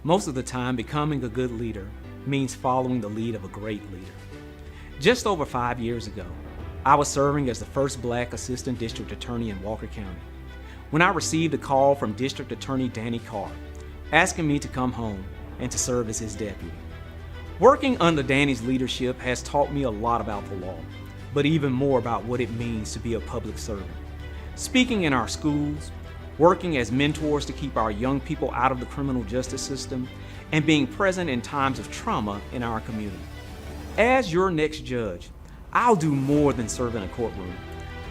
Most of the time, becoming a good leader means following the lead of a great leader. Just over 5 years ago, I was serving as the first Black Assistant District Attorney in Walker County when I received a call from District Attorney Danny Carr asking me to come home and to serve as his deputy. Working under Danny's leadership has taught me a lot about the law, but even more about what it means to be a public servant. Speaking in our schools, working as mentors to keep our young people out of the criminal justice system, and being present in times of trauma in our community. As your next judge, I'll do more than serve in a courtroom.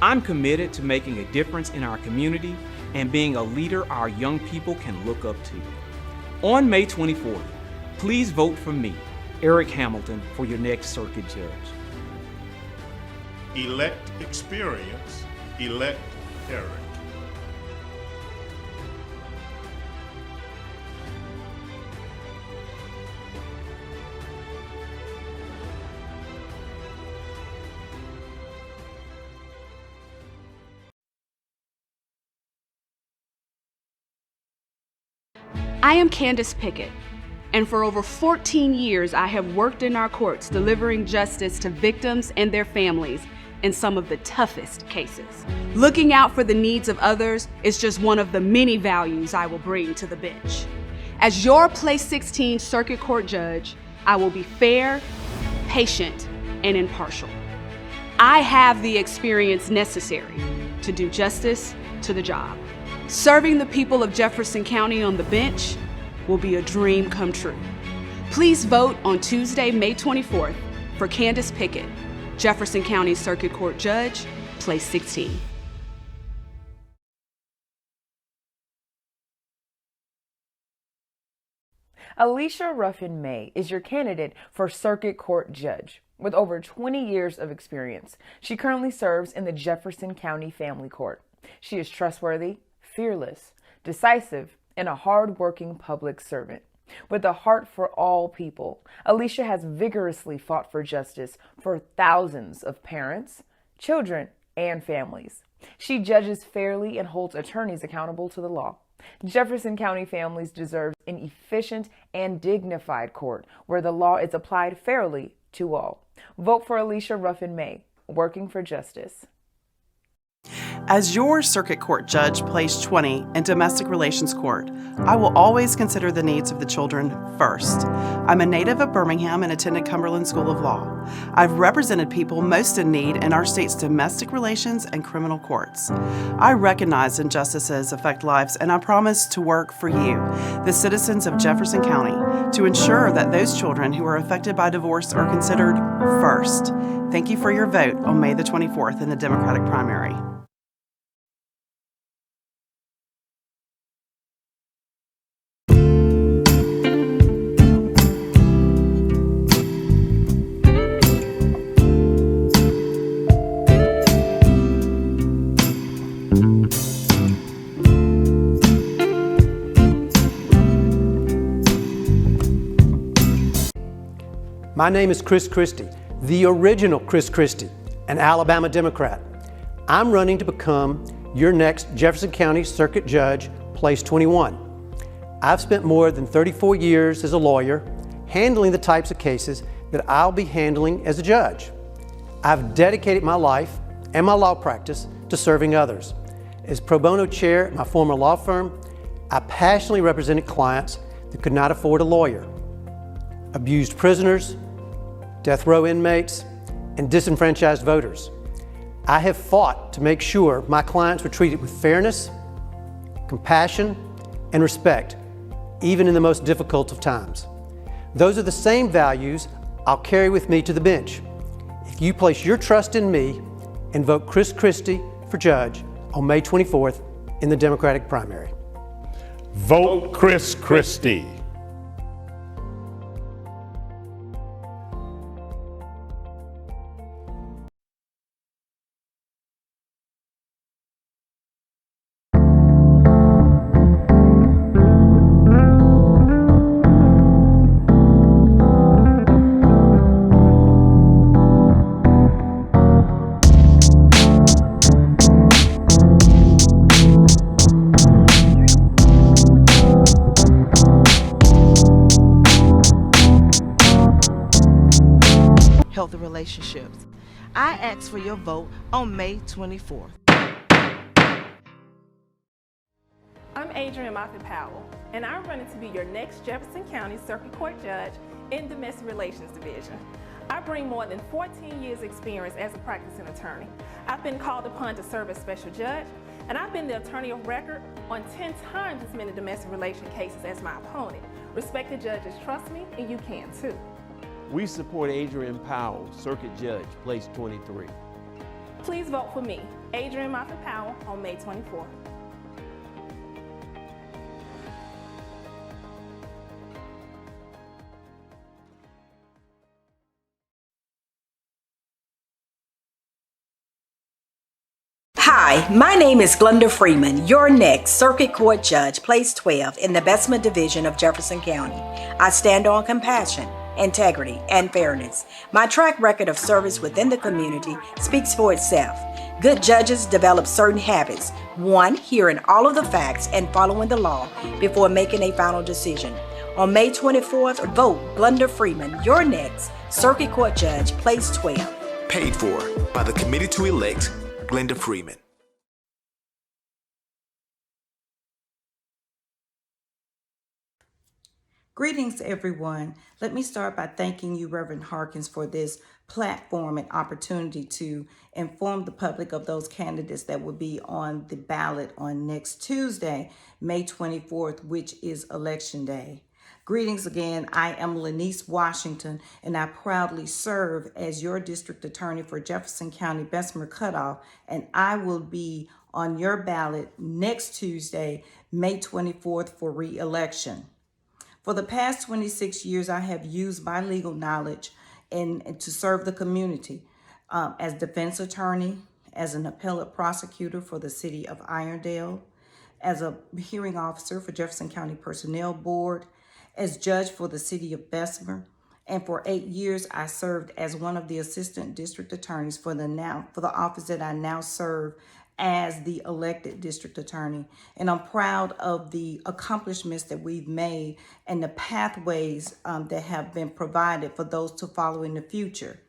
I'm committed to making a difference in our community and being a leader our young people can look up to. On May 24th, please vote for me, Eric Hamilton, for your next circuit judge. Elect experience, elect Eric. I am Candace Pickett, and for over 14 years I have worked in our courts delivering justice to victims and their families in some of the toughest cases. Looking out for the needs of others is just one of the many values I will bring to the bench. As your Place 16 Circuit Court Judge, I will be fair, patient, and impartial. I have the experience necessary to do justice to the job. Serving the people of Jefferson County on the bench will be a dream come true. Please vote on Tuesday, May 24th for Candace Pickett, Jefferson County Circuit Court Judge, Place 16. Alicia Ruffin-May is your candidate for Circuit Court Judge. With over 20 years of experience, she currently serves in the Jefferson County Family Court. She is trustworthy, fearless, decisive, and a hard-working public servant. With a heart for all people, Alicia has vigorously fought for justice for thousands of parents, children, and families. She judges fairly and holds attorneys accountable to the law. Jefferson County families deserve an efficient and dignified court where the law is applied fairly to all. Vote for Alicia Ruffin-May, working for justice. As your Circuit Court Judge, Place 20 in Domestic Relations Court, I will always consider the needs of the children first. I'm a native of Birmingham and attended Cumberland School of Law. I've represented people most in need in our state's domestic relations and criminal courts. I recognize injustices affect lives, and I promise to work for you, the citizens of Jefferson County, to ensure that those children who are affected by divorce are considered first. Thank you for your vote on May the 24th in the Democratic primary. My name is Chris Christie, the original Chris Christie, an Alabama Democrat. I'm running to become your next Jefferson County Circuit Judge, Place 21. I've spent more than 34 years as a lawyer handling the types of cases that I'll be handling as a judge. I've dedicated my life and my law practice to serving others. As pro bono chair at my former law firm, I passionately represented clients that could not afford a lawyer. Abused prisoners, death row inmates, and disenfranchised voters. I have fought to make sure my clients were treated with fairness, compassion, and respect, even in the most difficult of times. Those are the same values I'll carry with me to the bench. If you place your trust in me and vote Chris Christie for judge on May 24th in the Democratic primary. Vote Chris Christie. relationships. I ask for your vote on May 24th. I'm Adrienne Moffitt-Powell, and I'm running to be your next Jefferson County Circuit Court Judge in Domestic Relations Division. I bring more than 14 years experience as a practicing attorney. I've been called upon to serve as special judge, and I've been the attorney of record on 10 times as many domestic relation cases as my opponent. Respected judges trust me, and you can too. We support Adrienne Powell, Circuit Judge, Place 23. Please vote for me, Adrienne Moffitt-Powell, on May 24th. Hi, my name is Glenda Freeman, your next Circuit Court Judge, Place 12 in the Bessemer Division of Jefferson County. I stand on compassion, integrity, and fairness. My track record of service within the community speaks for itself. Good judges develop certain habits. 1, hearing all of the facts and following the law before making a final decision. On May 24th, vote Glenda Freeman, your next Circuit Court Judge, Place 12. Paid for by the committee to elect Glenda Freeman. Greetings, everyone. Let me start by thanking you, Reverend Harkins, for this platform and opportunity to inform the public of those candidates that will be on the ballot on next Tuesday, May 24th, which is Election Day. Greetings again. I am Lanice Washington, and I proudly serve as your district attorney for Jefferson County Bessemer Cutoff, and I will be on your ballot next Tuesday, May 24th, for re-election. For the past 26 years, I have used my legal knowledge and to serve the community as defense attorney, as an appellate prosecutor for the city of Irondale, as a hearing officer for Jefferson County Personnel Board, as judge for the city of Bessemer, and for 8 years I served as one of the assistant district attorneys for the office that I now serve as the elected district attorney. And I'm proud of the accomplishments that we've made and the pathways that have been provided for those to follow in the future.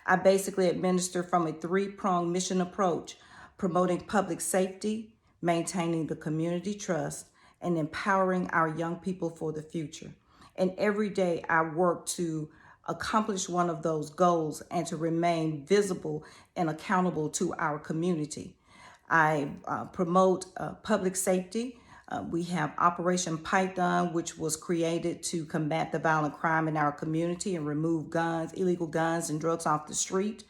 I basically administer from a 3-pronged mission approach, promoting public safety, maintaining the community trust, and empowering our young people for the future. And every day I work to accomplish one of those goals and to remain visible and accountable to our community. I promote public safety. We have Operation Python, which was created to combat the violent crime in our community and remove guns, illegal guns and drugs off the street.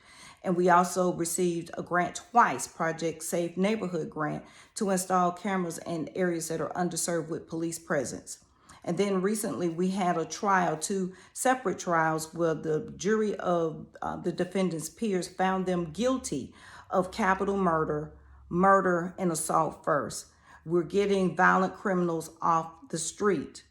And we also received a grant twice, Project Safe Neighborhood Grant, to install cameras in areas that are underserved with police presence. And then recently we had a trial, 2 separate trials, where the jury of the defendant's peers found them guilty of capital murder, and assault first. We're getting violent criminals off the street.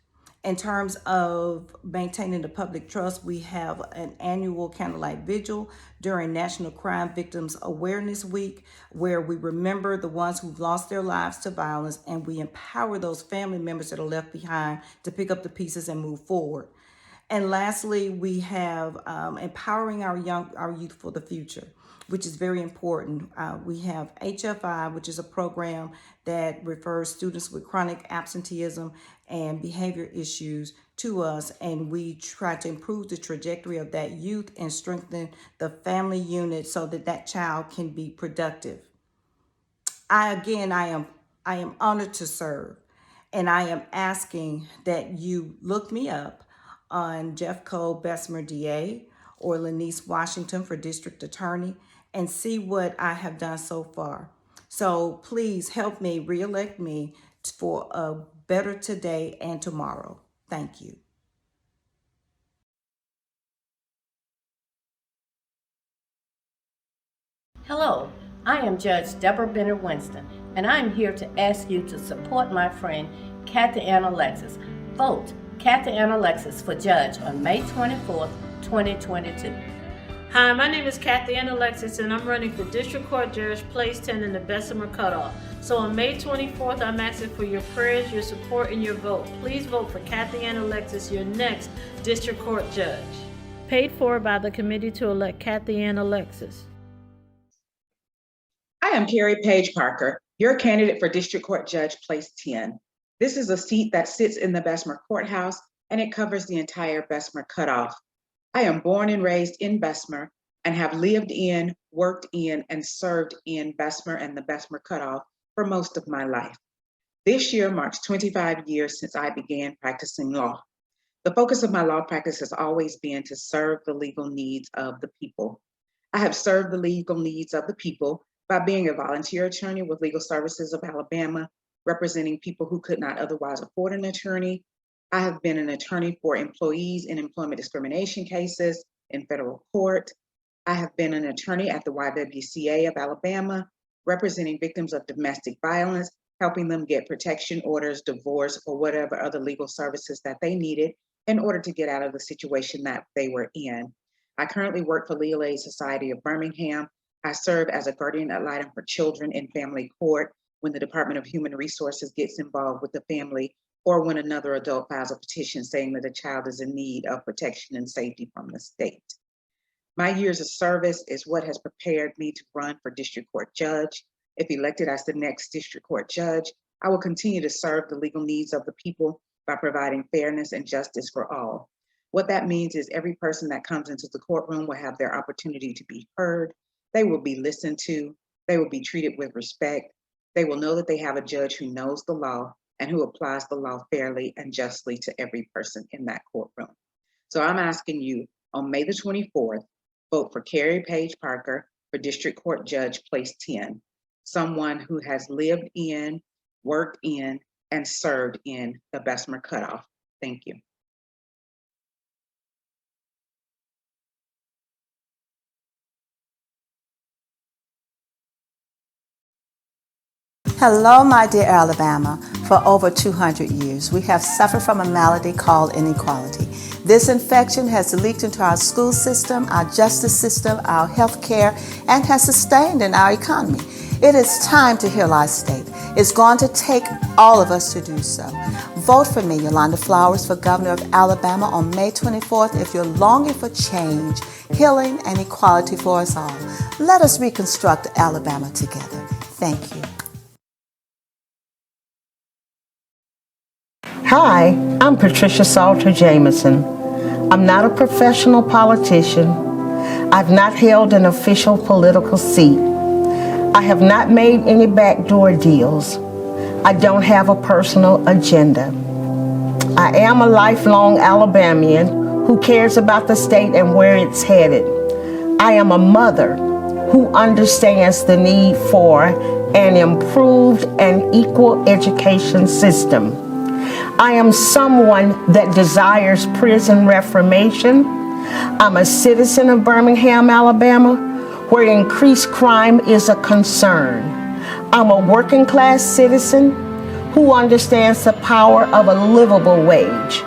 In terms of maintaining the public trust, we have an annual candlelight vigil during National Crime Victims Awareness Week, where we remember the ones who've lost their lives to violence, and we empower those family members that are left behind to pick up the pieces and move forward. And lastly, we have empowering our youth for the future, which is very important. We have HFI, which is a program that refers students with chronic absenteeism and behavior issues to us, and we try to improve the trajectory of that youth and strengthen the family unit so that that child can be productive. I am honored to serve, and I am asking that you look me up on Jeff Cole, Bessemer DA, or Lanice Washington for District Attorney, and see what I have done so far. So please help me, re-elect me for a better today and tomorrow. Thank you. Hello, I am Judge Deborah Bennett Winston, and I'm here to ask you to support my friend Kathy Ann Alexis. Vote Kathy Ann Alexis for judge on May 24th, 2022. Hi, my name is Kathy Ann Alexis, and I'm running for District Court Judge, Place 10 in the Bessemer Cutoff. So on May 24th, I'm asking for your prayers, your support, and your vote. Please vote for Kathy Ann Alexis, your next District Court Judge. paid for by the committee to elect Kathy Ann Alexis. I am Carrie Page Parker, your candidate for District Court Judge, Place 10. This is a seat that sits in the Bessemer Courthouse, and it covers the entire Bessemer cutoff. I am born and raised in Bessemer and have lived in, worked in, and served in Bessemer and the Bessemer cutoff for most of my life. This year marks 25 years since I began practicing law. The focus of my law practice has always been to serve the legal needs of the people. I have served the legal needs of the people by being a volunteer attorney with Legal Services of Alabama, representing people who could not otherwise afford an attorney. I have been an attorney for employees in employment discrimination cases in federal court. I have been an attorney at the YWCA of Alabama, representing victims of domestic violence, helping them get protection orders, divorce, or whatever other legal services that they needed in order to get out of the situation that they were in. I currently work for Legal Aid Society of Birmingham. I serve as a guardian ad litem for children in family court when the Department of Human Resources gets involved with the family, or when another adult files a petition saying that a child is in need of protection and safety from the state. My years of service is what has prepared me to run for district court judge. If elected as the next district court judge, I will continue to serve the legal needs of the people by providing fairness and justice for all. What that means is every person that comes into the courtroom will have their opportunity to be heard. They will be listened to. They will be treated with respect. They will know that they have a judge who knows the law and who applies the law fairly and justly to every person in that courtroom. So I'm asking you on May the 24th, vote for Carrie Page Parker for District Court Judge, Place 10, someone who has lived in, worked in, and served in the Bessemer cutoff. Thank you. Hello, my dear Alabama. For over 200 years, we have suffered from a malady called inequality. This infection has leaked into our school system, our justice system, our health care, and has sustained in our economy. It is time to heal our state. It's going to take all of us to do so. Vote for me, Yolanda Flowers, for Governor of Alabama on May 24th if you're longing for change, healing, and equality for us all. Let us reconstruct Alabama together. Thank you. Hi, I'm Patricia Salter Jameson. I'm not a professional politician. I've not held an official political seat. I have not made any backdoor deals. I don't have a personal agenda. I am a lifelong Alabamian who cares about the state and where it's headed. I am a mother who understands the need for an improved and equal education system. I am someone that desires prison reformation. I'm a citizen of Birmingham, Alabama, where increased crime is a concern. I'm a working class citizen who understands the power of a livable wage.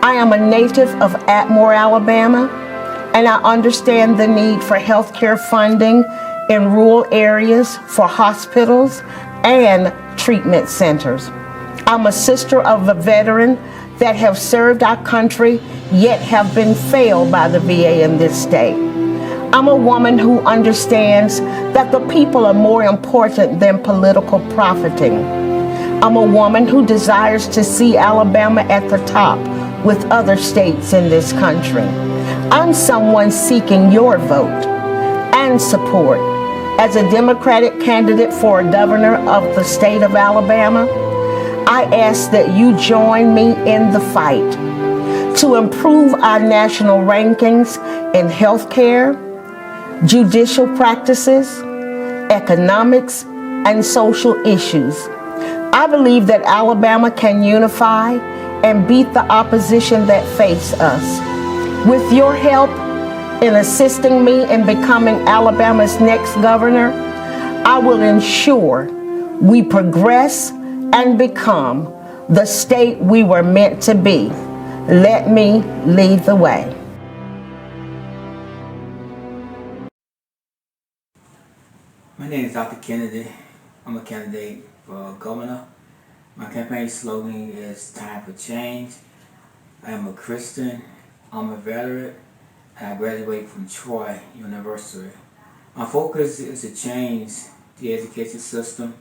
I am a native of Atmore, Alabama, and I understand the need for health care funding in rural areas for hospitals and treatment centers. I'm a sister of a veteran that have served our country, yet have been failed by the VA in this state. I'm a woman who understands that the people are more important than political profiting. I'm a woman who desires to see Alabama at the top with other states in this country. I'm someone seeking your vote and support. As a Democratic candidate for governor of the state of Alabama, I ask that you join me in the fight to improve our national rankings in healthcare, judicial practices, economics, and social issues. I believe that Alabama can unify and beat the opposition that face us. With your help in assisting me in becoming Alabama's next governor, I will ensure we progress and become the state we were meant to be. Let me lead the way. My name is Dr. Kennedy. I'm a candidate for governor. My campaign slogan is Time for Change. I am a Christian. I'm a veteran. and I graduated from Troy University. My focus is to change the education system,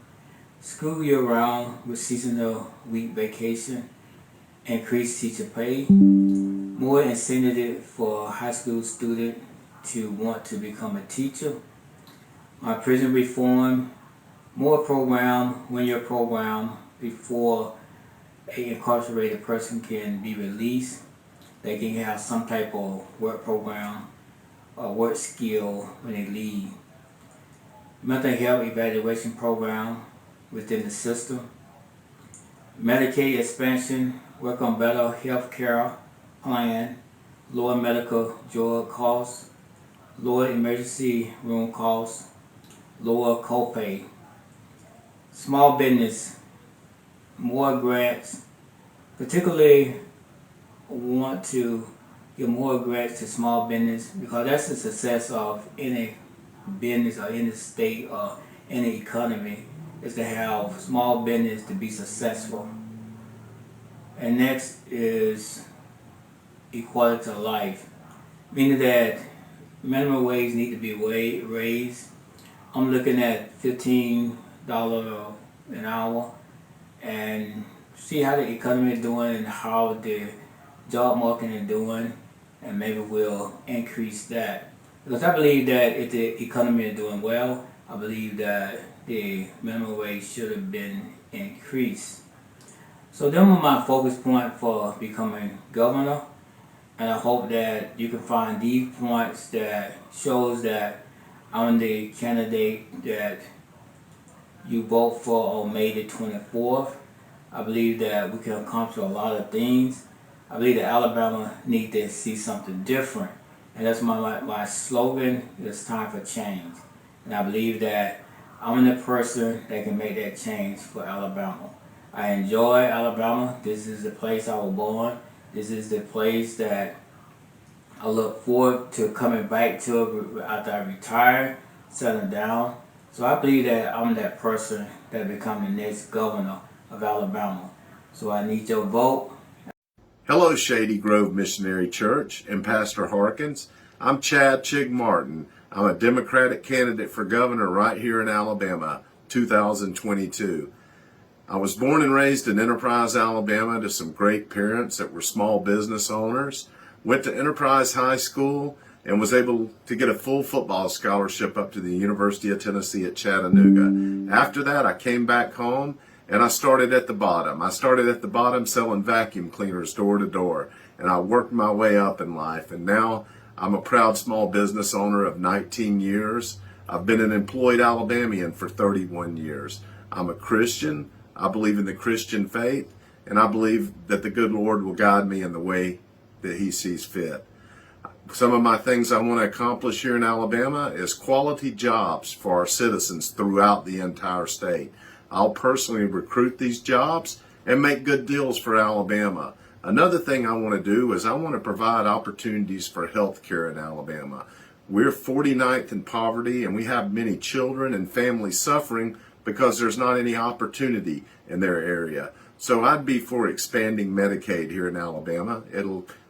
school year round with seasonal week vacation, increased teacher pay, more incentive for high school students to want to become a teacher. My prison reform, more program, one-year program before an incarcerated person can be released. They can have some type of work program or work skill when they leave. Mental health evaluation program within the system. Medicaid expansion, work on better health care plan, lower medical drug costs, lower emergency room costs, lower copay. Small business, more grants, particularly want to give more grants to small business because that's the success of any business or any state or any economy is to have small business to be successful. And next is equality of life, meaning that minimum wage need to be raised. I'm looking at $15 an hour and see how the economy is doing and how the job market is doing, and maybe we'll increase that. Because I believe that if the economy is doing well, I believe that the minimum wage should have been increased. So them are my focus point for becoming governor, and I hope that you can find these points that shows that I'm the candidate that you vote for on May the 24th. I believe that we can accomplish a lot of things. I believe that Alabama needs to see something different. And that's my slogan, it's time for change. And I believe that I'm the person that can make that change for Alabama. I enjoy Alabama. This is the place I was born. This is the place that I look forward to coming back to after I retire, settling down. So I believe that I'm that person that become the next governor of Alabama. So I need your vote. Hello, Shady Grove Missionary Church and Pastor Harkins. I'm Chad Chig Martin. I'm a Democratic candidate for governor right here in Alabama, 2022. I was born and raised in Enterprise, Alabama to some great parents that were small business owners. Went to Enterprise High School and was able to get a full football scholarship up to the University of Tennessee at Chattanooga. After that, I came back home and I started at the bottom. I started at the bottom selling vacuum cleaners door to door, and I worked my way up in life. And now I'm a proud small business owner of 19 years. I've been an employed Alabamian for 31 years. I'm a Christian. I believe in the Christian faith, and I believe that the good Lord will guide me in the way that He sees fit. Some of my things I want to accomplish here in Alabama is quality jobs for our citizens throughout the entire state. I'll personally recruit these jobs and make good deals for Alabama. Another thing I want to do is I want to provide opportunities for health care in Alabama. We're 49th in poverty, and we have many children and families suffering because there's not any opportunity in their area. So I'd be for expanding Medicaid here in Alabama.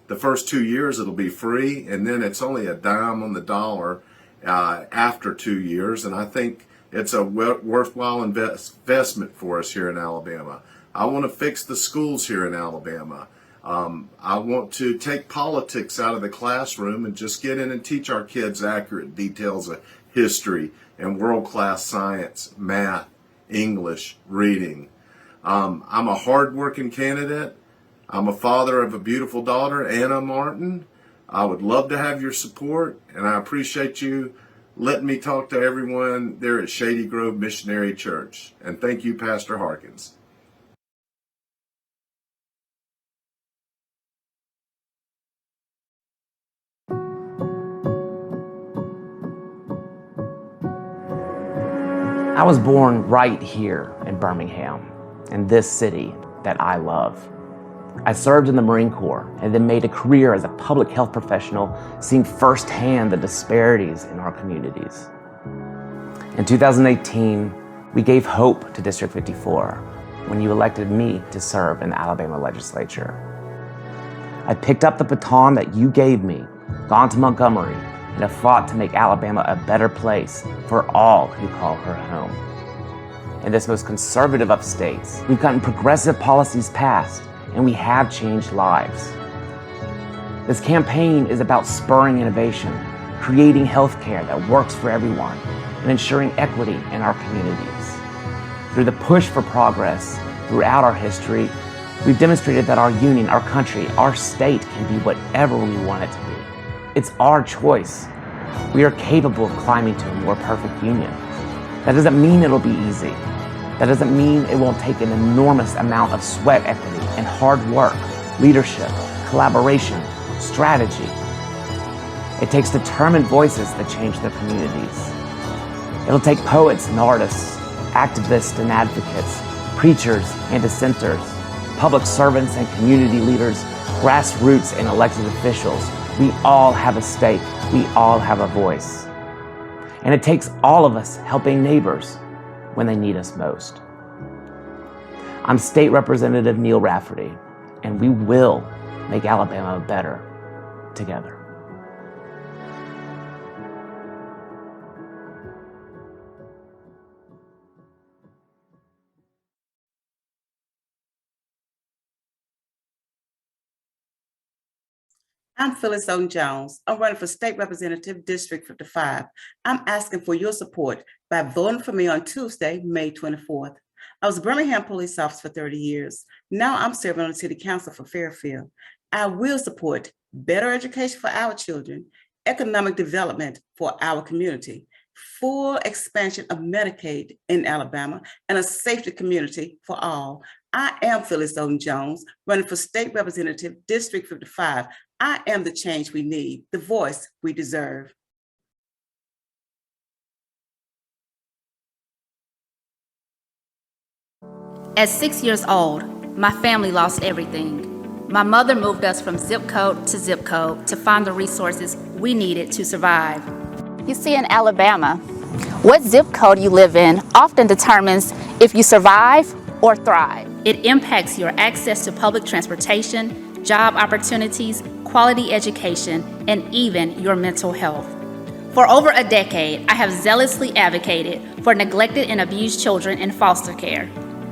The first 2 years it'll be free, and then it's only a dime on the dollar after 2 years, and I think it's a worthwhile investment for us here in Alabama. I want to fix the schools here in Alabama. I want to take politics out of the classroom and just get in and teach our kids accurate details of history and world-class science, math, English, reading. I'm a hard-working candidate. I'm a father of a beautiful daughter, Anna Martin. I would love to have your support, and I appreciate you letting me talk to everyone there at Shady Grove Missionary Church. And thank you, Pastor Harkins. I was born right here in Birmingham, in this city that I love. I served in the Marine Corps and then made a career as a public health professional, seeing firsthand the disparities in our communities. In 2018, we gave hope to District 54 when you elected me to serve in the Alabama legislature. I picked up the baton that you gave me gone to Montgomery, and have fought to make Alabama a better place for all who call her home. In this most conservative of states, we've gotten progressive policies passed, and we have changed lives. This campaign is about spurring innovation, creating healthcare that works for everyone, and ensuring equity in our communities. Through the push for progress throughout our history, we've demonstrated that our union, our country, our state can be whatever we want it to be. It's our choice. We are capable of climbing to a more perfect union. That doesn't mean it'll be easy. That doesn't mean it won't take an enormous amount of sweat equity and hard work, leadership, collaboration, strategy. It takes determined voices that change their communities. It'll take poets and artists, activists and advocates, preachers and dissenters, public servants and community leaders, grassroots and elected officials. We all have a stake. We all have a voice. And it takes all of us helping neighbors when they need us most. I'm State Representative Neil Rafferty, and we will make Alabama better together. I'm Phyllis Oden Jones. I'm running for State Representative District 55. I'm asking for your support by voting for me on Tuesday, May 24th. I was a Birmingham police officer for 30 years. Now I'm serving on the City Council for Fairfield. I will support better education for our children, economic development for our community, full expansion of Medicaid in Alabama, and a safety community for all. I am Phyllis Oden Jones, running for State Representative District 55. I am the change we need, the voice we deserve. At 6 years old, my family lost everything. My mother moved us from zip code to find the resources we needed to survive. You see, in Alabama, what zip code you live in often determines if you survive or thrive. It impacts your access to public transportation, job opportunities, quality education, and even your mental health. For over a decade, I have zealously advocated for neglected and abused children in foster care.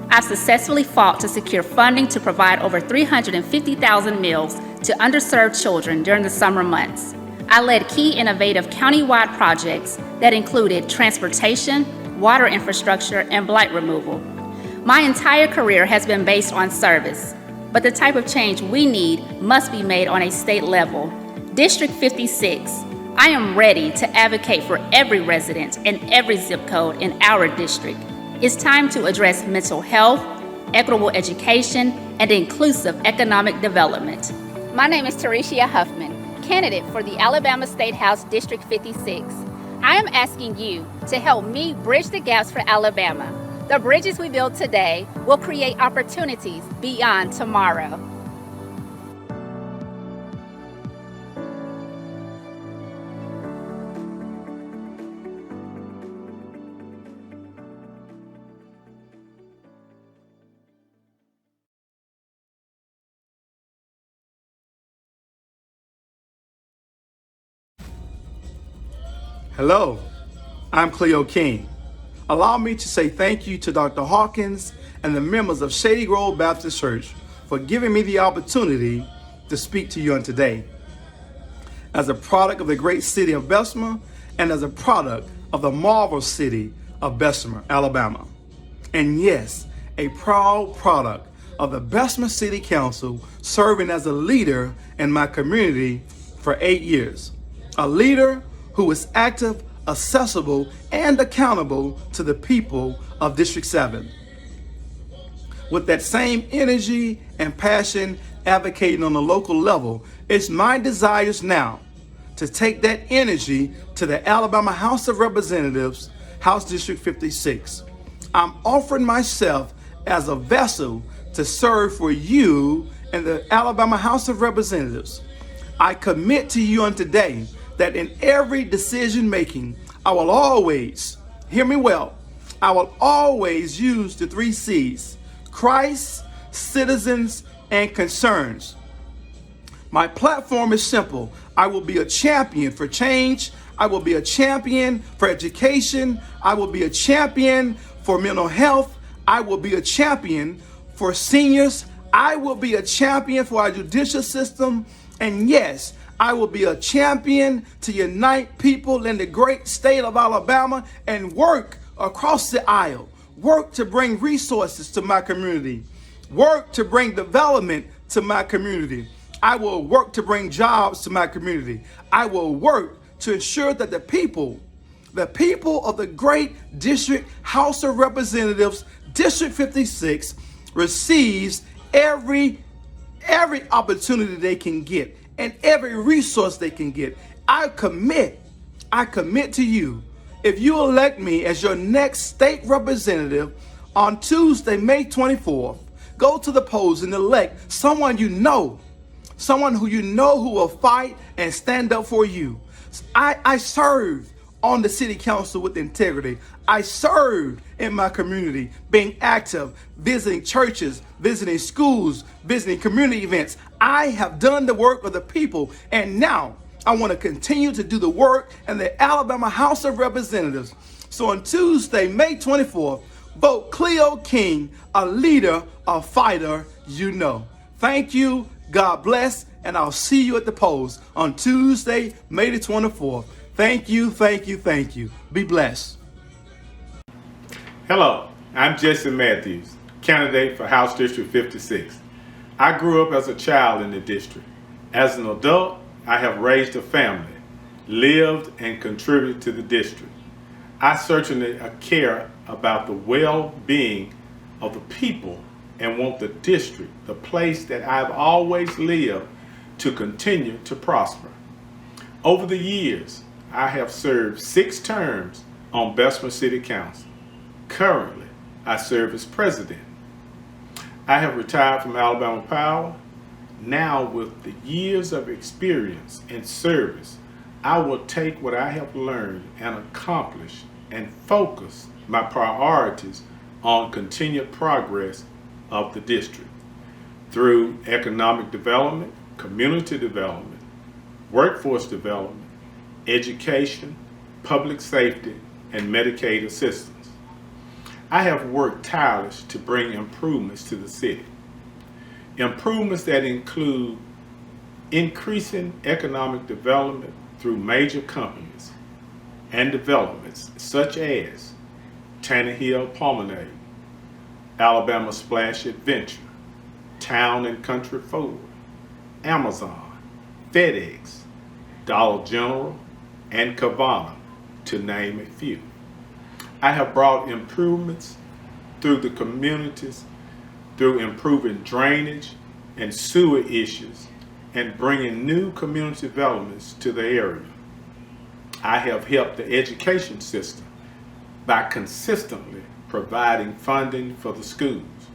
I've successfully fought to secure funding to provide over 350,000 meals to underserved children during the summer months. I led key innovative countywide projects that included transportation, water infrastructure, and blight removal. My entire career has been based on service, but the type of change we need must be made on a state level. District 56, I am ready to advocate for every resident and every zip code in our district. It's time to address mental health, equitable education, and inclusive economic development. My name is Teresia Huffman, candidate for the Alabama State House District 56. I am asking you to help me bridge the gaps for Alabama. The bridges we build today will create opportunities beyond tomorrow. Hello, I'm Cleo King. Allow me to say thank you to Dr. Hawkins and the members of Shady Grove Baptist Church for giving me the opportunity to speak to you on today. As a product of the great city of Bessemer and as a product of the marvelous city of Bessemer, Alabama. And yes, a proud product of the Bessemer City Council, serving as a leader in my community for 8 years. A leader who is active, accessible, and accountable to the people of District 7. With that same energy and passion advocating on the local level, it's my desires now to take that energy to the Alabama House of Representatives, House District 56. I'm offering myself as a vessel to serve for you in the Alabama House of Representatives. I commit to you on today that in every decision making, I will always, hear me well, I will always use the 3 C's, Christ, citizens, and concerns. My platform is simple. I will be a champion for change. I will be a champion for education. I will be a champion for mental health. I will be a champion for seniors. I will be a champion for our judicial system. And yes, I will be a champion to unite people in the great state of Alabama and work across the aisle. Work to bring resources to my community. Work to bring development to my community. I will work to bring jobs to my community. I will work to ensure that the people of the great District House of Representatives, District 56, receives every opportunity they can get and every resource they can get. I commit to you. If you elect me as your next state representative on Tuesday, May 24th, go to the polls and elect someone who who will fight and stand up for you. I served on the city council with integrity. I served in my community, being active, visiting churches, visiting schools, visiting community events. I have done the work of the people, and now I want to continue to do the work in the Alabama House of Representatives. So on Tuesday, May 24th, vote Cleo King, a leader, a fighter you know. Thank you, God bless, and I'll see you at the polls on Tuesday, May the 24th. Thank you, thank you, thank you. Be blessed. Hello, I'm Jesse Matthews, candidate for House District 56. I grew up as a child in the district. As an adult, I have raised a family, lived and contributed to the district. I certainly care about the well-being of the people and want the district, the place that I've always lived, to continue to prosper. Over the years, I have served 6 terms on Bessemer City Council. Currently, I serve as president. I have retired from Alabama Power. Now, with the years of experience and service, I will take what I have learned and accomplished and focus my priorities on continued progress of the district through economic development, community development, workforce development, education, public safety, and Medicaid assistance. I have worked tirelessly to bring improvements to the city. Improvements that include increasing economic development through major companies and developments such as Tannehill Promenade, Alabama Splash Adventure, Town and Country Ford, Amazon, FedEx, Dollar General, and Kavana, to name a few. I have brought improvements through the communities through improving drainage and sewer issues and bringing new community developments to the area. I have helped the education system by consistently providing funding for the schools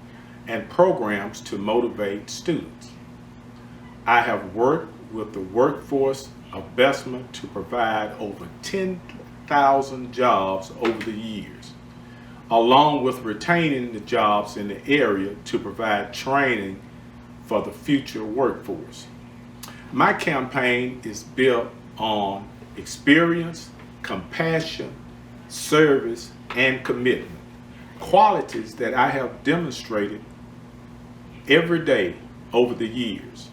and programs to motivate students. I have worked with the workforce of Bessemer to provide over 10,000 jobs over the years, along with retaining the jobs in the area to provide training for the future workforce. My campaign is built on experience, compassion, service, and commitment, qualities that I have demonstrated every day over the years.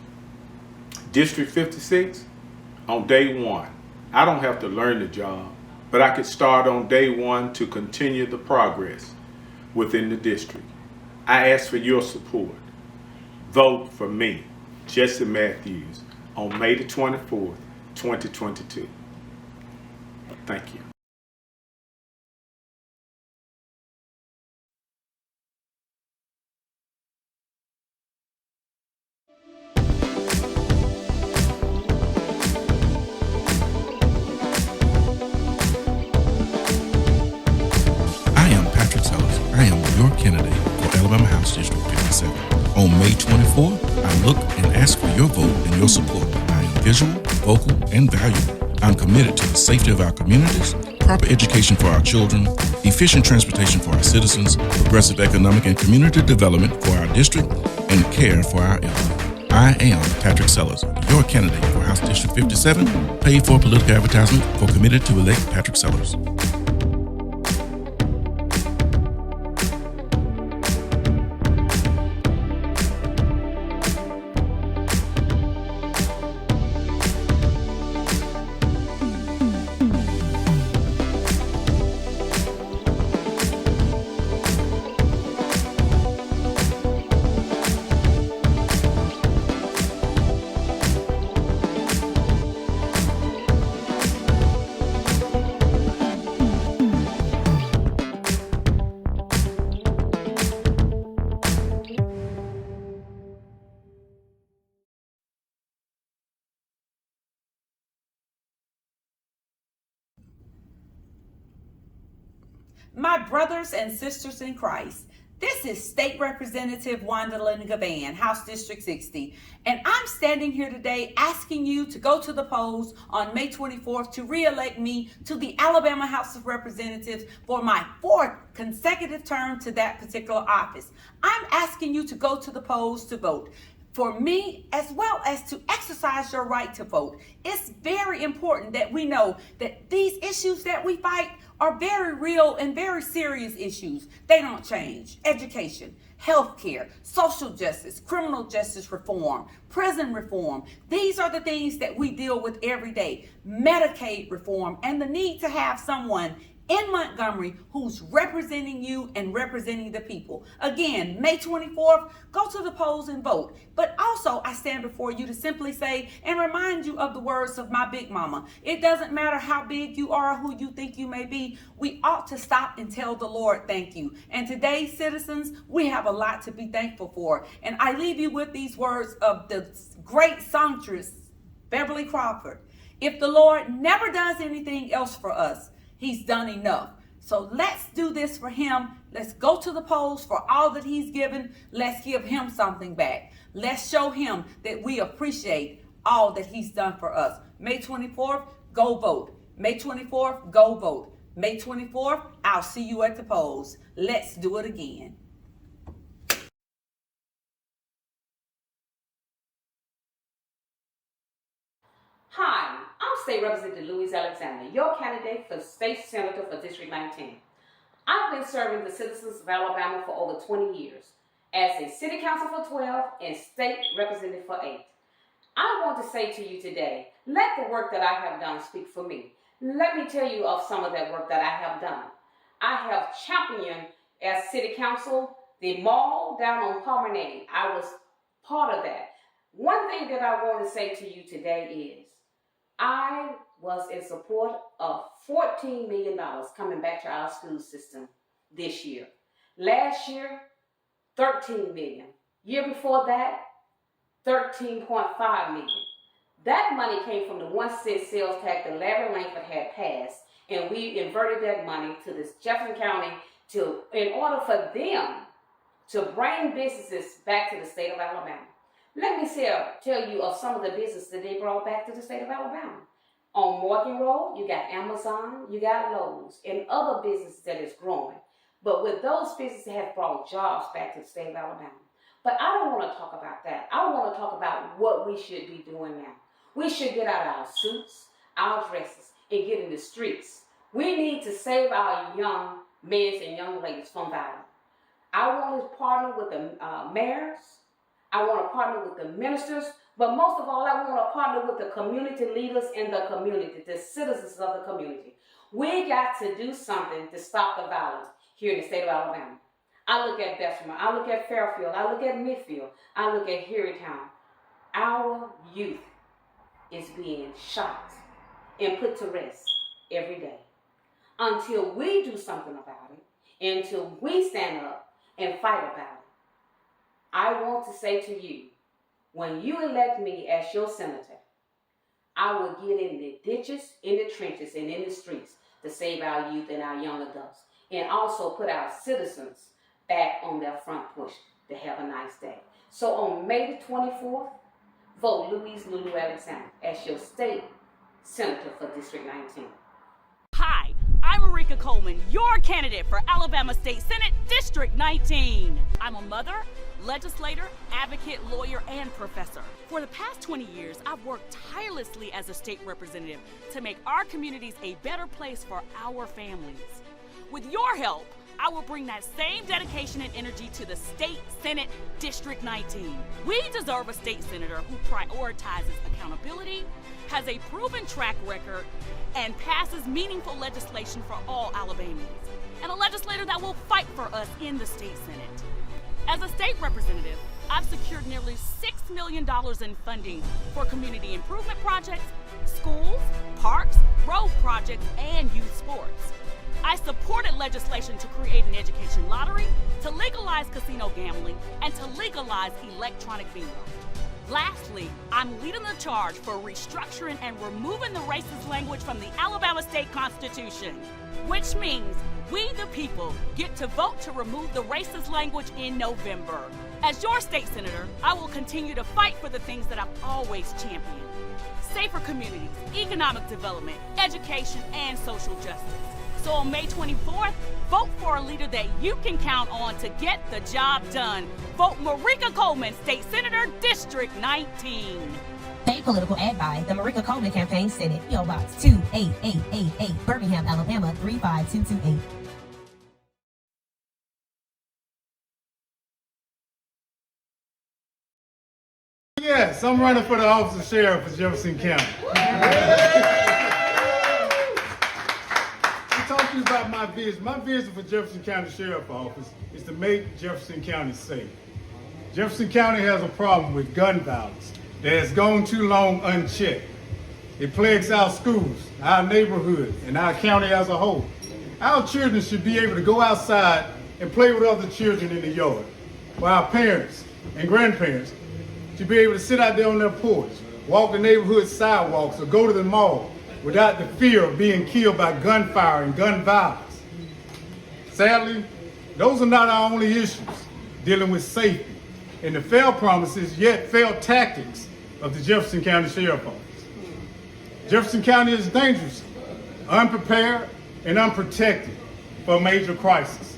District 56, on day one, I don't have to learn the job, but I could start on day one to continue the progress within the district. I ask for your support. Vote for me, Jesse Matthews, on May the 24th, 2022. Thank you. Your candidate for Alabama House District 57. On May 24th, I look and ask for your vote and your support. I am visual, vocal, and valuable. I'm committed to the safety of our communities, proper education for our children, efficient transportation for our citizens, progressive economic and community development for our district, and care for our elderly. I am Patrick Sellers, your candidate for House District 57, paid for political advertisement for Committed to Elect Patrick Sellers. My brothers and sisters in Christ, this is State Representative Wanda Lynn Gavan, House District 60, and I'm standing here today asking you to go to the polls on May 24th to re-elect me to the Alabama House of Representatives for my 4th consecutive term to that particular office. I'm asking you to go to the polls to vote for me, as well as to exercise your right to vote. It's very important that we know that these issues that we fight are very real and very serious issues. They don't change. Education, healthcare, social justice, criminal justice reform, prison reform. These are the things that we deal with every day. Medicaid reform, and the need to have someone in Montgomery who's representing you and representing the people. Again, May 24th, go to the polls and vote. But also, I stand before you to simply say and remind you of the words of my big mama. It doesn't matter how big you are or who you think you may be. We ought to stop and tell the Lord thank you. And today, citizens, we have a lot to be thankful for. And I leave you with these words of the great songstress, Beverly Crawford. If the Lord never does anything else for us, He's done enough. So let's do this for Him. Let's go to the polls for all that He's given. Let's give Him something back. Let's show Him that we appreciate all that He's done for us. May 24th, go vote. May 24th, go vote. May 24th, I'll see you at the polls. Let's do it again. Hi, I'm State Representative Louise Alexander, your candidate for State Senator for District 19. I've been serving the citizens of Alabama for over 20 years as a City Council for 12 and State Representative for 8. I want to say to you today, let the work that I have done speak for me. Let me tell you of some of that work that I have done. I have championed as City Council the mall down on Promenade. I was part of that. One thing that I want to say to you today is, I was in support of $14 million coming back to our school system this year. Last year, $13 million. Year before that, $13.5 million. That money came from the 1-cent sales tax that Larry Langford had passed, and we inverted that money to this Jefferson County in order for them to bring businesses back to the state of Alabama. Let me tell you of some of the businesses that they brought back to the state of Alabama. On Morgan Road, you got Amazon, you got Lowe's, and other businesses that is growing. But with those businesses have brought jobs back to the state of Alabama. But I don't want to talk about that. I want to talk about what we should be doing now. We should get out our suits, our dresses, and get in the streets. We need to save our young men and young ladies from violence. I want to partner with the mayors. I want to partner with the ministers, but most of all, I want to partner with the community leaders in the community, the citizens of the community. We got to do something to stop the violence here in the state of Alabama. I look at Bessemer, I look at Fairfield, I look at Midfield, I look at Harrytown. Our youth is being shot and put to rest every day. Until we do something about it, until we stand up and fight about it, I want to say to you, when you elect me as your senator, I will get in the ditches, in the trenches, and in the streets to save our youth and our young adults, and also put our citizens back on their front porch to have a nice day. So on May the 24th, vote Louise Lulu Alexander as your state senator for District 19. Hi, I'm Marika Coleman, your candidate for Alabama State Senate District 19. I'm a mother, legislator, advocate, lawyer, and professor. For the past 20 years, I've worked tirelessly as a state representative to make our communities a better place for our families. With your help, I will bring that same dedication and energy to the State Senate District 19. We deserve a state senator who prioritizes accountability, has a proven track record, and passes meaningful legislation for all Alabamians, and a legislator that will fight for us in the state Senate. As a state representative, I've secured nearly $6 million in funding for community improvement projects, schools, parks, road projects, and youth sports. I supported legislation to create an education lottery, to legalize casino gambling, and to legalize electronic bingo. Lastly, I'm leading the charge for restructuring and removing the racist language from the Alabama State Constitution, which means we, the people, get to vote to remove the racist language in November. As your state senator, I will continue to fight for the things that I've always championed: safer communities, economic development, education, and social justice. So on May 24th, vote for a leader that you can count on to get the job done. Vote Marika Coleman, State Senator, District 19. Paid political ad by the Marika Coleman Campaign, Senate, P.O. Box 28888, Birmingham, Alabama 35228. Yes, I'm running for the office of sheriff of Jefferson County. Talk to you about my vision. My vision for Jefferson County Sheriff's Office is to make Jefferson County safe. Jefferson County has a problem with gun violence that has gone too long unchecked. It plagues our schools, our neighborhoods, and our county as a whole. Our children should be able to go outside and play with other children in the yard, while our parents and grandparents should be able to sit out there on their porch, walk the neighborhood sidewalks, or go to the mall without the fear of being killed by gunfire and gun violence. Sadly, those are not our only issues dealing with safety and the failed promises yet failed tactics of the Jefferson County Sheriff's Office. Jefferson County is dangerous, unprepared, and unprotected for a major crisis.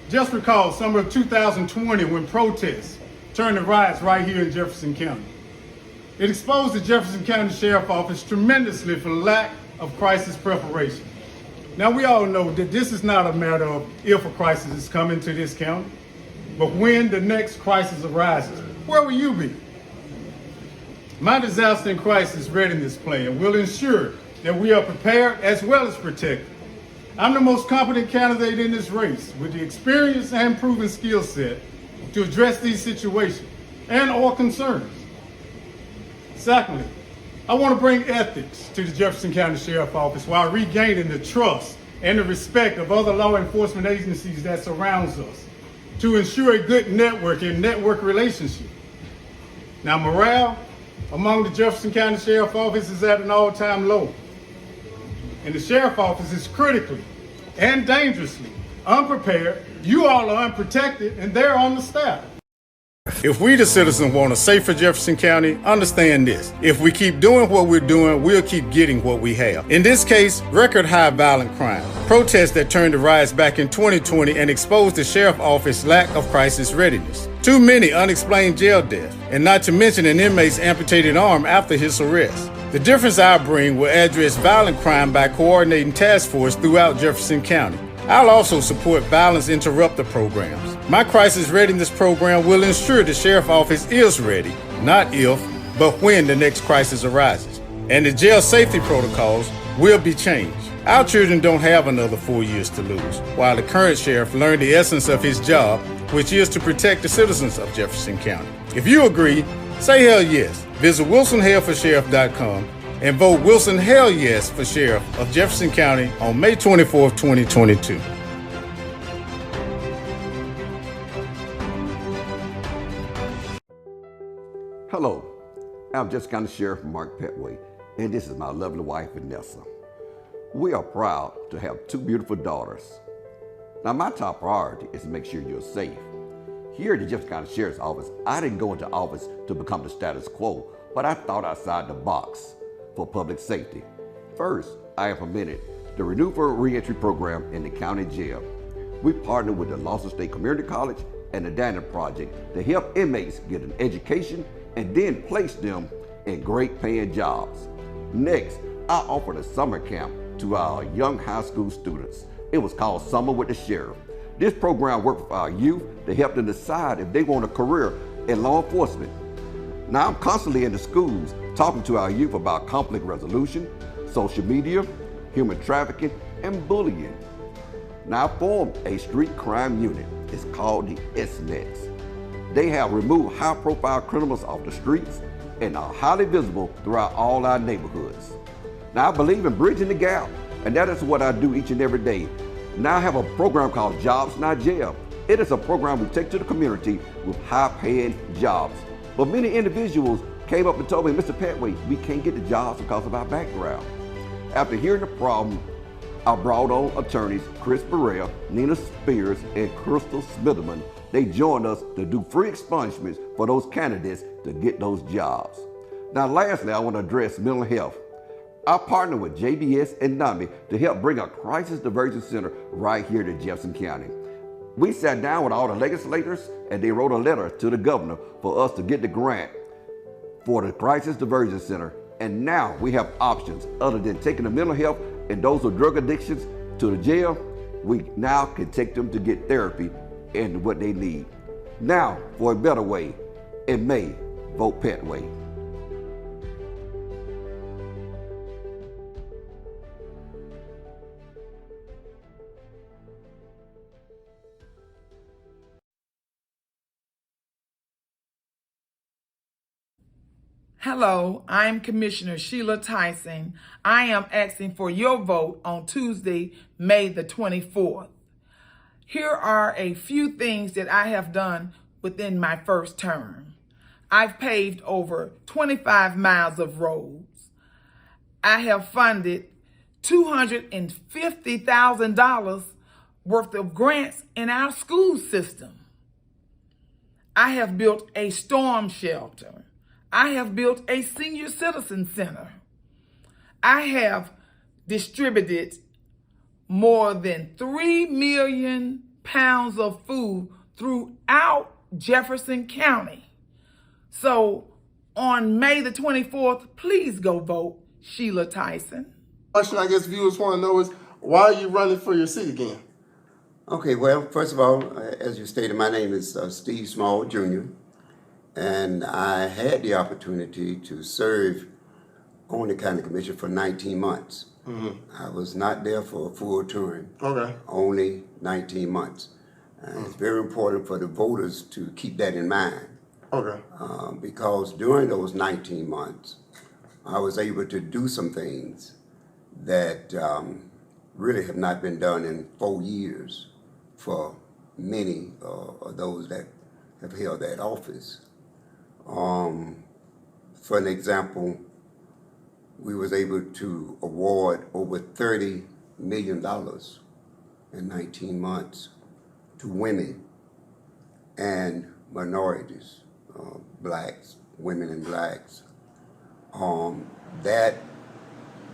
Just recall summer of 2020 when protests turned to riots right here in Jefferson County. It exposed the Jefferson County Sheriff's Office tremendously for lack of crisis preparation. Now, we all know that this is not a matter of if a crisis is coming to this county, but when the next crisis arises. Where will you be? My disaster and crisis readiness plan will ensure that we are prepared as well as protected. I'm the most competent candidate in this race with the experience and proven skill set to address these situations and all concerns. Secondly, I want to bring ethics to the Jefferson County Sheriff's Office while regaining the trust and the respect of other law enforcement agencies that surrounds us to ensure a good network and network relationship. Now, morale among the Jefferson County Sheriff's Office is at an all-time low. And the Sheriff's Office is critically and dangerously unprepared. You all are unprotected, and they're on the staff. If we, the citizens, want a safer Jefferson County, understand this. If we keep doing what we're doing, we'll keep getting what we have. In this case, record high violent crime. Protests that turned to riots back in 2020 and exposed the Sheriff's Office's lack of crisis readiness. Too many unexplained jail deaths, and not to mention an inmate's amputated arm after his arrest. The difference I bring will address violent crime by coordinating task force throughout Jefferson County. I'll also support violence interrupter programs. My crisis readiness program will ensure the Sheriff's Office is ready, not if, but when the next crisis arises. And the jail safety protocols will be changed. Our children don't have another 4 years to lose, while the current sheriff learned the essence of his job, which is to protect the citizens of Jefferson County. If you agree, say hell yes. Visit WilsonHellForSheriff.com and vote Wilson Hell Yes for Sheriff of Jefferson County on May 24, 2022. Hello, I'm Jefferson County Sheriff Mark Petway, and this is my lovely wife, Vanessa. We are proud to have two beautiful daughters. Now, my top priority is to make sure you're safe. Here at the Jefferson County Sheriff's Office, I didn't go into office to become the status quo, but I thought outside the box for public safety. First, I implemented the Renew for Reentry program in the county jail. We partnered with the Lawson State Community College and the Dining Project to help inmates get an education and then place them in great paying jobs. Next, I offered a summer camp to our young high school students. It was called Summer with the Sheriff. This program worked with our youth to help them decide if they want a career in law enforcement. Now I'm constantly in the schools talking to our youth about conflict resolution, social media, human trafficking, and bullying. Now I formed a street crime unit. It's called the SNETs. They have removed high-profile criminals off the streets and are highly visible throughout all our neighborhoods. Now I believe in bridging the gap, and that is what I do each and every day. Now I have a program called Jobs Not Jail. It is a program we take to the community with high-paying jobs. But many individuals came up and told me, Mr. Petway, we can't get the jobs because of our background. After hearing the problem, I brought on attorneys Chris Burrell, Nina Spears, and Crystal Smitherman. They joined us to do free expungements for those candidates to get those jobs. Now lastly, I want to address mental health. I partnered with JBS and NAMI to help bring a crisis diversion center right here to Jefferson County. We sat down with all the legislators and they wrote a letter to the governor for us to get the grant for the crisis diversion center. And now we have options other than taking the mental health and those with drug addictions to the jail. We now can take them to get therapy and what they need. Now for a better way. In May, vote Petway. Hello, I'm Commissioner Sheila Tyson. I am asking for your vote on Tuesday, May the 24th. Here are a few things that I have done within my first term. I've paved over 25 miles of roads. I have funded $250,000 worth of grants in our school system. I have built a storm shelter. I have built a senior citizen center. I have distributed more than 3 million pounds of food throughout Jefferson County. So on May the 24th, please go vote Sheila Tyson. Question I guess viewers want to know is, why are you running for your seat again? Okay, well, first of all, as you stated, my name is Steve Small, Jr., and I had the opportunity to serve on the county commission for 19 months. I was not there for a full term, only 19 months. It's very important for the voters to keep that in mind. Because during those 19 months, I was able to do some things that really have not been done in 4 years for many of those that have held that office. For an example, we was able to award over $30 million in 19 months to women and minorities, blacks, women and blacks. That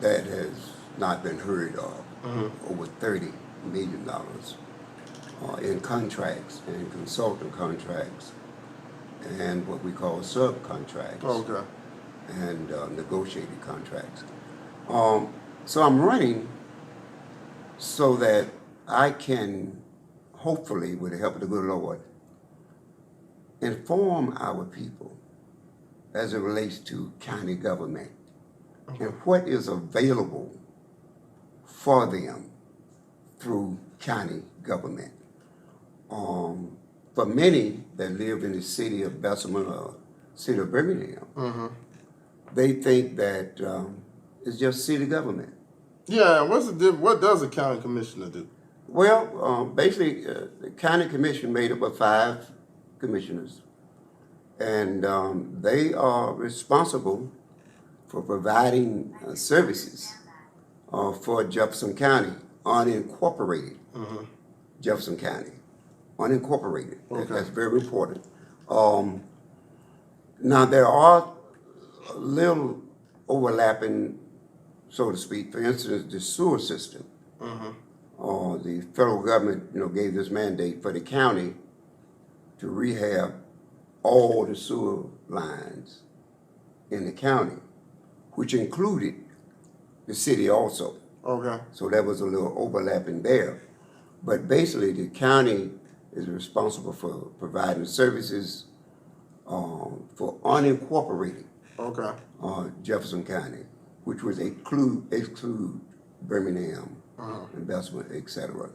has not been heard of. Over $30 million in contracts and consultant contracts and what we call subcontracts and negotiated contracts. So I'm running so that I can hopefully, with the help of the good Lord, inform our people as it relates to county government and what is available for them through county government. For many that live in the city of Bessemer or city of Birmingham, they think that it's just city government. Yeah, what does a county commissioner do? Well, basically, the county commission made up of 5 commissioners, and they are responsible for providing services for Jefferson County, unincorporated Jefferson County, unincorporated. That's very important. Now, there are a little overlapping, so to speak. For instance, the sewer system. The federal government, gave this mandate for the county to rehab all the sewer lines in the county, which included the city also. Okay. So there was a little overlapping there. But basically, the county is responsible for providing services for unincorporated Jefferson County, which would exclude Birmingham, investment, etc.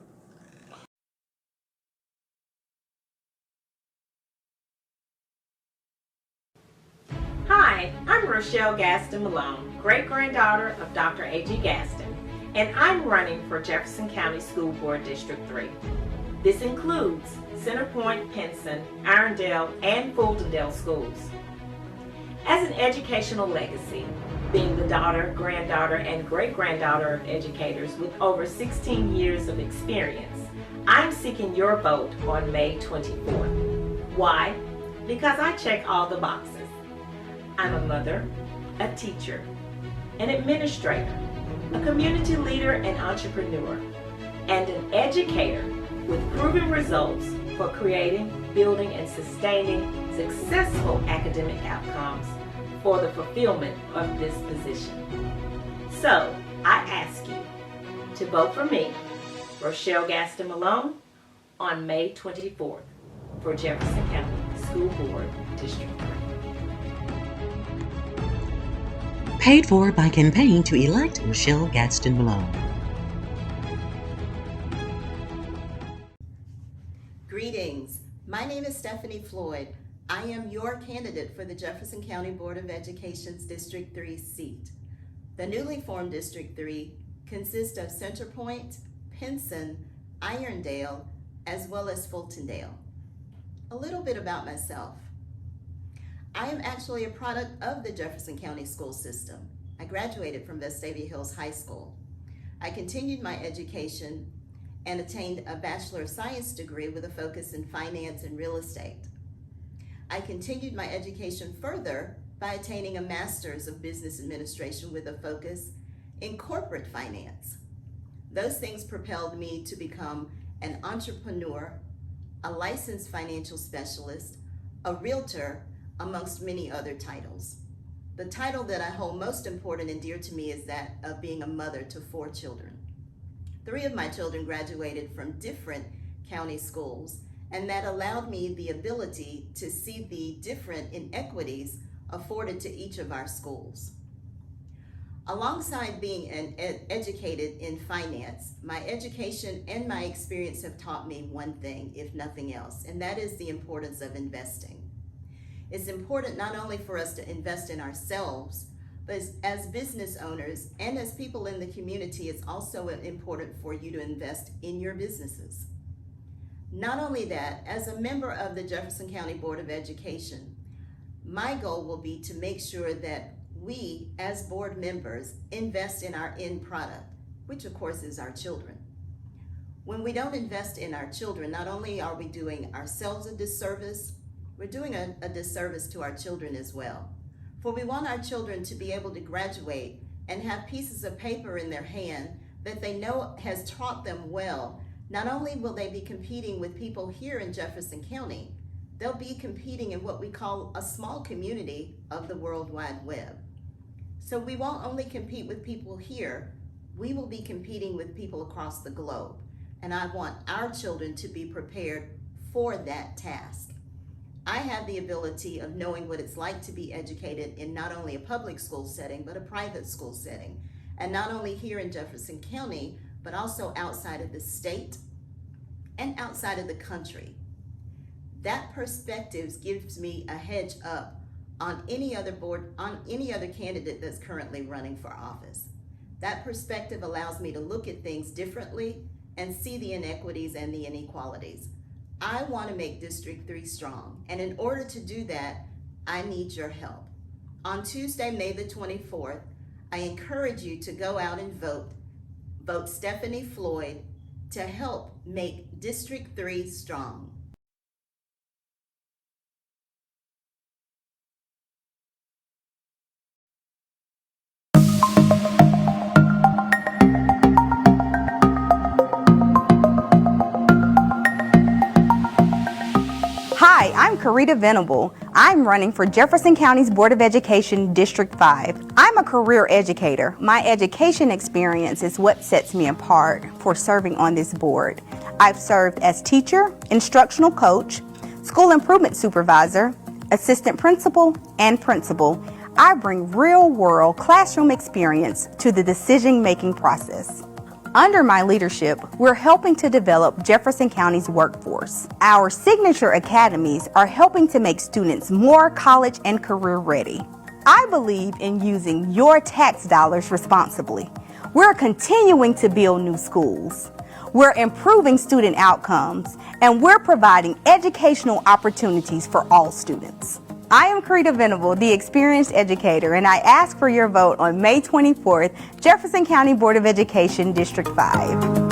Hi, I'm Rochelle Gaston Malone, great-granddaughter of Dr. A.G. Gaston, and I'm running for Jefferson County School Board District 3. This includes Centerpoint, Pinson, Irondale, and Fultondale schools. As an educational legacy, being the daughter, granddaughter, and great-granddaughter of educators with over 16 years of experience, I'm seeking your vote on May 24th. Why? Because I check all the boxes. I'm a mother, a teacher, an administrator, a community leader and entrepreneur, and an educator with proven results for creating, building, and sustaining successful academic outcomes for the fulfillment of this position. So, I ask you to vote for me, Rochelle Gaston Malone, on May 24th for Jefferson County School Board District 3. Paid for by campaign to elect Rochelle Gadsden Malone. Greetings. My name is Stephanie Floyd. I am your candidate for the Jefferson County Board of Education's District 3 seat. The newly formed District 3 consists of Centerpoint, Pinson, Irondale, as well as Fultondale. A little bit about myself. I am actually a product of the Jefferson County school system. I graduated from Vestavia Hills High School. I continued my education and attained a Bachelor of Science degree with a focus in finance and real estate. I continued my education further by attaining a Master's of Business Administration with a focus in corporate finance. Those things propelled me to become an entrepreneur, a licensed financial specialist, a realtor, amongst many other titles. The title that I hold most important and dear to me is that of being a mother to 4 children. 3 of my children graduated from different county schools, and that allowed me the ability to see the different inequities afforded to each of our schools. Alongside being educated in finance, my education and my experience have taught me one thing, if nothing else, and that is the importance of investing. It's important not only for us to invest in ourselves, but as business owners and as people in the community, it's also important for you to invest in your businesses. Not only that, as a member of the Jefferson County Board of Education, my goal will be to make sure that we, as board members, invest in our end product, which of course is our children. When we don't invest in our children, not only are we doing ourselves a disservice, we're doing a disservice to our children as well. For we want our children to be able to graduate and have pieces of paper in their hand that they know has taught them well. Not only will they be competing with people here in Jefferson County, they'll be competing in what we call a small community of the World Wide Web. So we won't only compete with people here, we will be competing with people across the globe. And I want our children to be prepared for that task. I have the ability of knowing what it's like to be educated in not only a public school setting, but a private school setting. And not only here in Jefferson County, but also outside of the state and outside of the country. That perspective gives me a hedge up on any other board, on any other candidate that's currently running for office. That perspective allows me to look at things differently and see the inequities and the inequalities. I want to make District 3 strong, and in order to do that, I need your help. On Tuesday, May the 24th, I encourage you to go out and vote. Vote Stephanie Floyd to help make District 3 strong. Hi, Karita Venable. I'm running for Jefferson County's Board of Education District 5. I'm a career educator. My education experience is what sets me apart for serving on this board. I've served as teacher, instructional coach, school improvement supervisor, assistant principal, and principal. I bring real-world classroom experience to the decision-making process. Under my leadership, we're helping to develop Jefferson County's workforce. Our signature academies are helping to make students more college and career ready. I believe in using your tax dollars responsibly. We're continuing to build new schools. We're improving student outcomes, and we're providing educational opportunities for all students. I am Karita Venable, the experienced educator, and I ask for your vote on May 24th, Jefferson County Board of Education, District 5.